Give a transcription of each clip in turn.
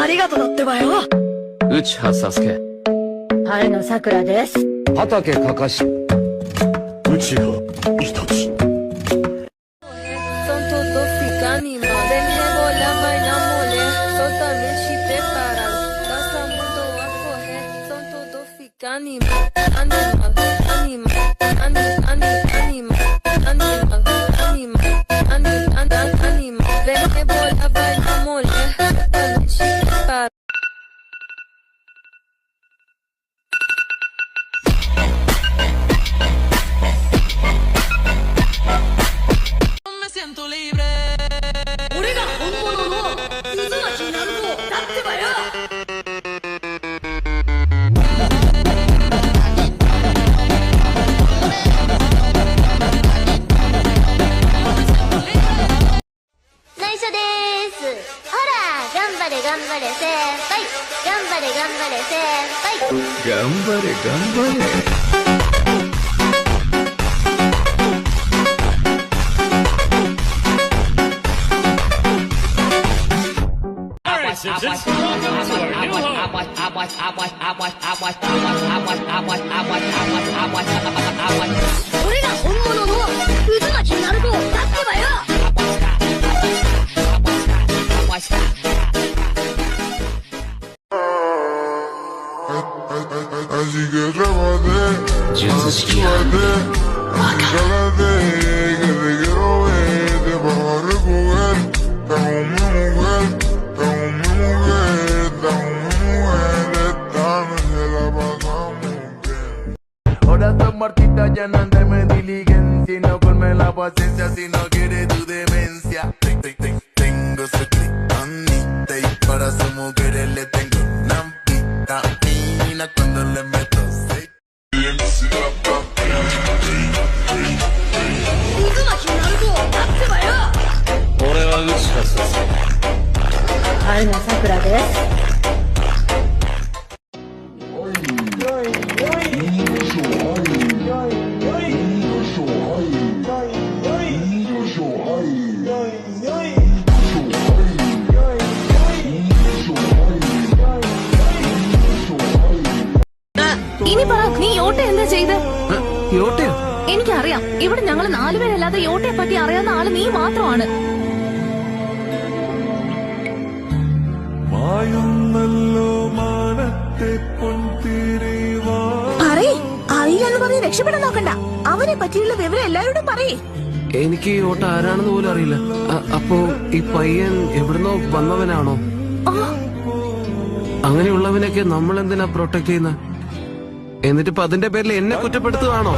ありがとうだってばよ。内葉サスケ。春の桜です。畑かかし。内葉イタチ。Son todos ficanima, deje volar, vaina mole, son también chip preparado, casa mundo a coger, son todos ficanima, animal, animal, animal, animal, deje volar, vaina mole, son también chip preparado. Me siento libre. 俺が本物の渦巻きになる子だってばよ。内緒です。ほら、頑張れ頑張れ先輩。頑張れ頑張れ先輩。頑張れ頑張れ。俺が本物の渦巻きになる子だってばよ。Así que trépate, actívate, cálate, que te quiero ver, te vas a recoger, estás con mi mujer, estás con mi mujer, estás con mi mujer, esta noche la pasamos bien. Ahora son Martita, ya no andame en diligencia, y no colme la paciencia si no quieres tu demencia. Tengo su criptonita y para su mujeres le tengo una vitamina cuando le meto seis. 渦巻きになる子だってばよ。俺は内葉サスケ。春の桜です。ഇനി പറ, നീ Yotta എന്താ ചെയ്ത്? യോട്ടയോ? എനിക്കറിയാം, ഇവിടെ ഞങ്ങൾ 4 പേരല്ലാതെ യോട്ടയെ പറ്റി അറിയാവുന്ന ആള് നീ മാത്രമാണ്. പറയേ, അറിയില്ലെന്ന് പറഞ്ഞ് രക്ഷപ്പെടാൻ നോക്കണ്ട. അവനെ പറ്റിയുള്ള വിവരം എല്ലാവരോടും പറയേ. എനിക്ക് ഈ ഓട്ട ആരാണെന്ന് പോലും അറിയില്ല. അപ്പോ ഈ പയ്യൻ എവിടുന്നോ വന്നവനാണോ? അങ്ങനെയുള്ളവനൊക്കെ നമ്മൾ എന്തിനാ പ്രൊട്ടക്ട് ചെയ്യുന്ന? എന്നിട്ടിപ്പോ അതിന്റെ പേരിൽ എന്നെ കുറ്റപ്പെടുത്തുകയാണോ?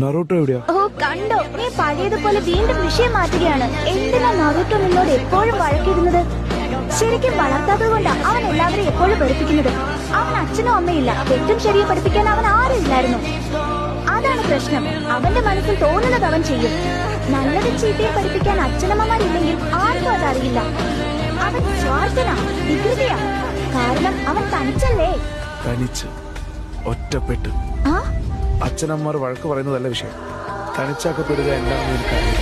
നറൂട്ടോ എവിടെയാ? ഓ കണ്ടോ, നീ പഴയതുപോലെ വീണ്ടും വിഷയം മാറ്റുകയാണ്. എന്തിനാ നറുട്ടോ നിന്നോട് എപ്പോഴും വഴക്കിടുന്നത്? ശരിക്കും വളർത്താത്തത് കൊണ്ടാ അവൻ എല്ലാവരെയും എപ്പോഴും പഠിപ്പിക്കുന്നത്. അവൻ അച്ഛനും അമ്മയില്ല, തെറ്റും ശരിയും പഠിപ്പിക്കാൻ അവൻ ആരും ഇല്ലായിരുന്നു. അതാണ് പ്രശ്നം. അവന്റെ മനസ്സിൽ തോന്നുന്നത് അവൻ ചെയ്യും. നല്ലതും ചീത്തയും പഠിപ്പിക്കാൻ അച്ഛനമ്മമാരില്ലെങ്കിൽ ആർക്കും അതറിയില്ല. അവൻ സ്വാർത്ഥനാ, വികൃതിയാ. കാരണം അവൻ തനിച്ചല്ലേ. തനിച്ച്, ഒറ്റപ്പെട്ട്. അച്ഛനമ്മമാർ വഴക്ക് പറയുന്നതല്ല വിഷയം. തനിച്ചാക്കപ്പെടുക എന്താണെന്ന് എനിക്കറിയാം.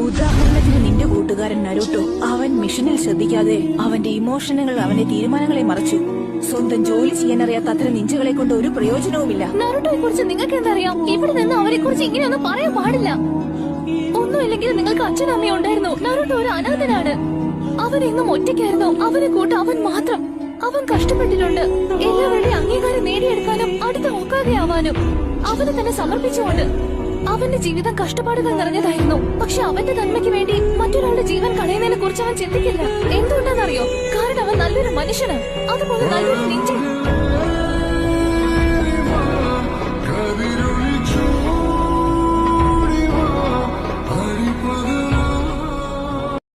ഉദാഹരണത്തിന് നിന്റെ കൂട്ടുകാരൻ നരൂട്ടോ, അവൻ മിഷനിൽ ശ്രദ്ധിക്കാതെ അവന്റെ ഇമോഷനുകൾ അവന്റെ തീരുമാനങ്ങളെ മറച്ചു. സ്വന്തം ജോലി ചെയ്യാൻ അറിയാത്ത അത്തരം നിഞ്ചകളെ കൊണ്ട് ഒരു പ്രയോജനവുമില്ല. നറുട്ടോയെ കുറിച്ച് നിങ്ങൾക്ക് എന്തറിയാം? ഇവിടെ നിന്ന് അവരെ കുറിച്ച് ഇങ്ങനെയൊന്നും പറയാൻ പാടില്ല. ഒന്നുമില്ലെങ്കിൽ നിങ്ങൾക്ക് അച്ഛനും അമ്മയും ഉണ്ടായിരുന്നു. നറുട്ടോ ഒരു അനാഥനാണ്. അവൻ എങ്ങും ഒറ്റയ്ക്കായിരുന്നു. അവനെ കൂട്ട് അവൻ മാത്രം. അവൻ കഷ്ടപ്പെട്ടിട്ടുണ്ട്. എല്ലാവരുടെയും അംഗീകാരം നേടിയെടുക്കാനും അടുത്ത ഓക്കാകെയാവാനും അവന് തന്നെ സമർപ്പിച്ചുകൊണ്ട്. അവന്റെ ജീവിതം കഷ്ടപ്പാടുകൾ നിറഞ്ഞതായിരുന്നു. പക്ഷെ അവന്റെ നന്മയ്ക്ക് വേണ്ടി മറ്റൊരാളുടെ ജീവൻ കളയുന്നതിനെ കുറിച്ച് അവൻ ചിന്തിക്കില്ല. എന്തുകൊണ്ടാണെന്നറിയോ? കാരണം അവൻ നല്ലൊരു മനുഷ്യനാണ്. അതുപോലെ നല്ലൊരു നിഞ്ചൻ.